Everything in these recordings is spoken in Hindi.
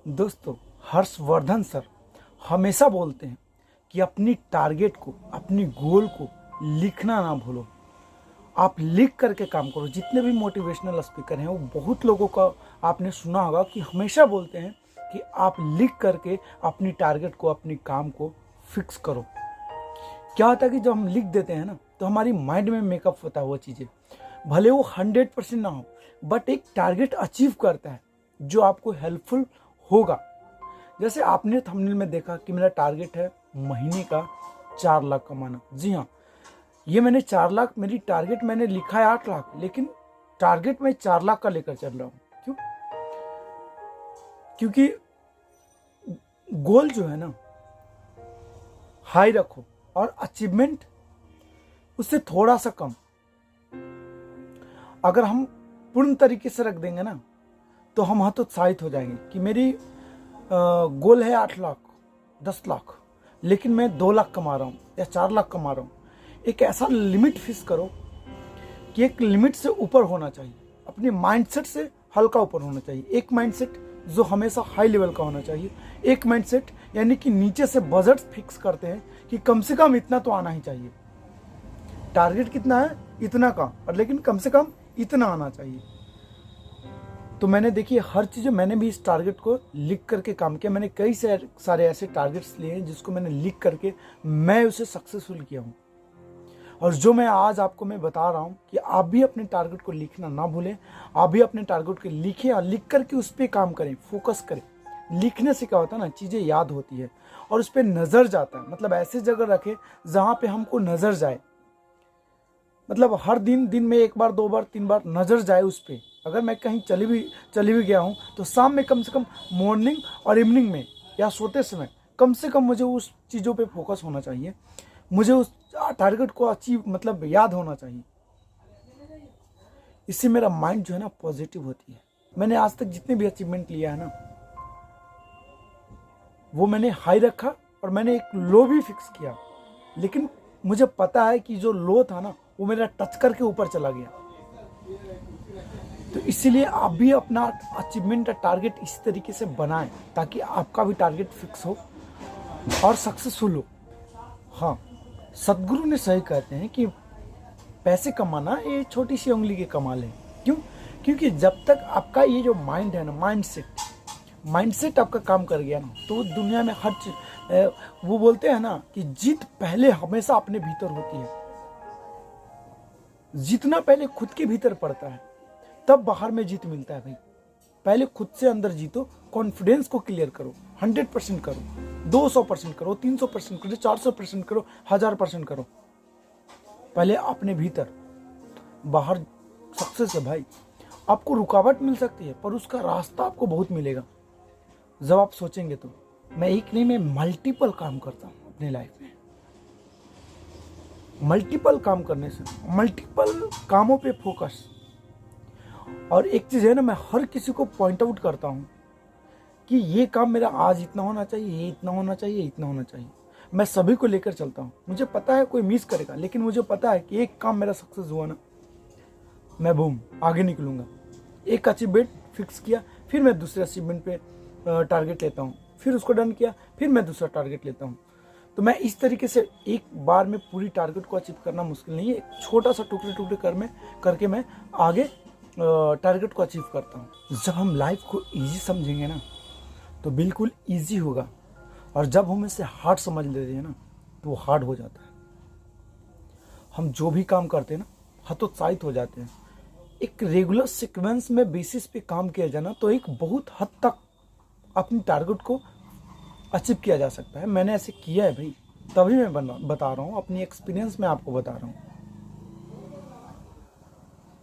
दोस्तों, हर्षवर्धन सर हमेशा बोलते हैं कि अपनी टारगेट को, अपनी गोल को लिखना ना भूलो। आप लिख करके काम करो। जितने भी मोटिवेशनल स्पीकर हैं वो बहुत लोगों का आपने सुना होगा कि हमेशा बोलते हैं कि आप लिख करके अपनी टारगेट को, अपनी काम को फिक्स करो। क्या होता है कि जब हम लिख देते हैं ना, तो हमारी माइंड में मेकअप होता है वो चीज़ें, भले वो 100% ना हो, बट एक टारगेट अचीव करता है जो आपको हेल्पफुल होगा। जैसे आपने थंबनेल में देखा कि मेरा टारगेट है महीने का 4 लाख कमाना। जी हाँ, ये मैंने 4 लाख, मेरी टारगेट मैंने लिखा है 8 लाख, लेकिन टारगेट मैं 4 लाख का लेकर चल रहा हूँ। क्यों? क्योंकि गोल जो है ना, हाई रखो और अचीवमेंट उससे थोड़ा सा कम। अगर हम पूर्ण तरीके से रख देंगे ना, तो हम हतोत्साहित हो जाएंगे कि मेरी गोल है 8 लाख, 10 लाख, लेकिन मैं 2 लाख कमा रहा हूँ या 4 लाख कमा रहा हूँ। एक ऐसा लिमिट फिक्स करो कि एक लिमिट से ऊपर होना चाहिए, अपने माइंडसेट से हल्का ऊपर होना चाहिए। एक माइंडसेट जो हमेशा हाई लेवल का होना चाहिए, एक माइंडसेट यानी कि नीचे से बजट फिक्स करते हैं कि कम से कम इतना तो आना ही चाहिए। टारगेट कितना है, इतना का, और लेकिन कम से कम इतना आना चाहिए। तो मैंने देखिए हर चीज़, मैंने भी इस टारगेट को लिख करके काम किया। मैंने कई सारे ऐसे टारगेट्स लिए हैं जिसको मैंने लिख करके मैं उसे सक्सेसफुल किया हूँ। और जो मैं आज आपको मैं बता रहा हूँ कि आप भी अपने टारगेट को लिखना ना भूलें। आप भी अपने टारगेट को लिखें और लिख करके उस पर काम करें, फोकस करें। लिखने से क्या होता है ना, चीज़ें याद होती है और उस पर नज़र जाता है। मतलब ऐसी जगह रखें जहाँ पे हमको नज़र जाए, मतलब हर दिन में 1 बार 2 बार 3 बार नज़र जाए उस पर। अगर मैं कहीं चली भी गया हूँ तो शाम में कम से कम, मॉर्निंग और इवनिंग में या सोते समय कम से कम मुझे उस चीज़ों पे फोकस होना चाहिए। मुझे उस टारगेट को अचीव, मतलब याद होना चाहिए। इससे मेरा माइंड जो है ना पॉजिटिव होती है। मैंने आज तक जितने भी अचीवमेंट लिया है ना, वो मैंने हाई रखा और मैंने एक लो भी फिक्स किया, लेकिन मुझे पता है कि जो लो था ना, वो मेरा टच करके ऊपर चला गया। तो इसीलिए आप भी अपना अचीवमेंट टारगेट इस तरीके से बनाएं ताकि आपका भी टारगेट फिक्स हो और सक्सेसफुल हो। हाँ, सदगुरु ने सही कहते हैं कि पैसे कमाना ये छोटी सी उंगली के कमाल है। क्यों? क्योंकि जब तक आपका ये जो माइंड है ना, माइंडसेट आपका काम कर गया ना, तो दुनिया में हर चीज, वो बोलते हैं ना कि जीत पहले हमेशा अपने भीतर होती है। जितना पहले खुद के भीतर पड़ता है, तब बाहर में जीत मिलता है भाई। पहले खुद से अंदर जीतो, कॉन्फिडेंस को क्लियर करो, 100% करो, 200% करो, 300% करो, 400% करो, 1000% करो। पहले अपने भीतर, बाहर सक्सेस है भाई। आपको रुकावट मिल सकती है, पर उसका रास्ता आपको बहुत मिलेगा जब आप सोचेंगे तो। मैं एक नहीं, मैं मल्टीपल काम करता हूँ अपनी लाइफ में। मल्टीपल काम करने से, मल्टीपल कामों पे फोकस। और एक चीज़ है ना, मैं हर किसी को पॉइंट आउट करता हूँ कि ये काम मेरा आज इतना होना चाहिए, ये इतना होना चाहिए, इतना होना चाहिए। मैं सभी को लेकर चलता हूँ। मुझे पता है कोई मिस करेगा, लेकिन मुझे पता है कि एक काम मेरा सक्सेस हुआ ना, मैं बूम आगे निकलूंगा। एक अचीवमेंट फिक्स किया, फिर मैं दूसरे अचीवमेंट पे टारगेट लेता हूँ, फिर उसको डन किया, फिर मैं दूसरा टारगेट लेता हूँ। तो मैं इस तरीके से एक बार में पूरी टारगेट को अचीव करना मुश्किल नहीं है। एक छोटा सा टुकड़े करके मैं आगे टारगेट को अचीव करता हूँ। जब हम लाइफ को इजी समझेंगे ना, तो बिल्कुल इजी होगा, और जब हम इसे हार्ड समझ लेते हैं ना, तो वो हार्ड हो जाता है। हम जो भी काम करते हैं ना, हतोत्साहित हो जाते हैं। एक रेगुलर सीक्वेंस में बेसिस पे काम किया जाए ना, तो एक बहुत हद तक अपनी टारगेट को अचीव किया जा सकता है। मैंने ऐसे किया है भाई, तभी मैं बता रहा हूँ, अपनी एक्सपीरियंस में आपको बता रहा हूँ।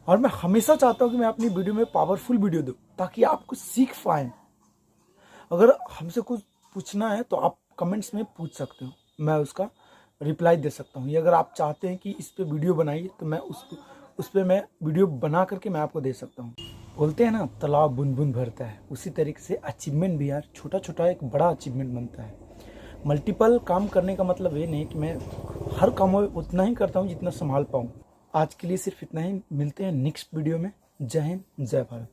और मैं हमेशा चाहता हूँ कि मैं अपनी वीडियो में पावरफुल वीडियो दूँ, ताकि आप कुछ सीख पाएँ। अगर हमसे कुछ पूछना है तो आप कमेंट्स में पूछ सकते हो, मैं उसका रिप्लाई दे सकता हूँ। या अगर आप चाहते हैं कि इस पे वीडियो बनाइए, तो मैं उस पे मैं वीडियो बना करके मैं आपको दे सकता हूँ। बोलते हैं ना, तालाब बूंद बूंद भरता है, उसी तरीके से अचीवमेंट भी यार, छोटा छोटा एक बड़ा अचीवमेंट बनता है। मल्टीपल काम करने का मतलब ये नहीं कि मैं हर काम में उतना ही करता हूँ जितना संभाल पाऊँ। आज के लिए सिर्फ इतना ही। मिलते हैं नेक्स्ट वीडियो में। जय हिंद, जय भारत।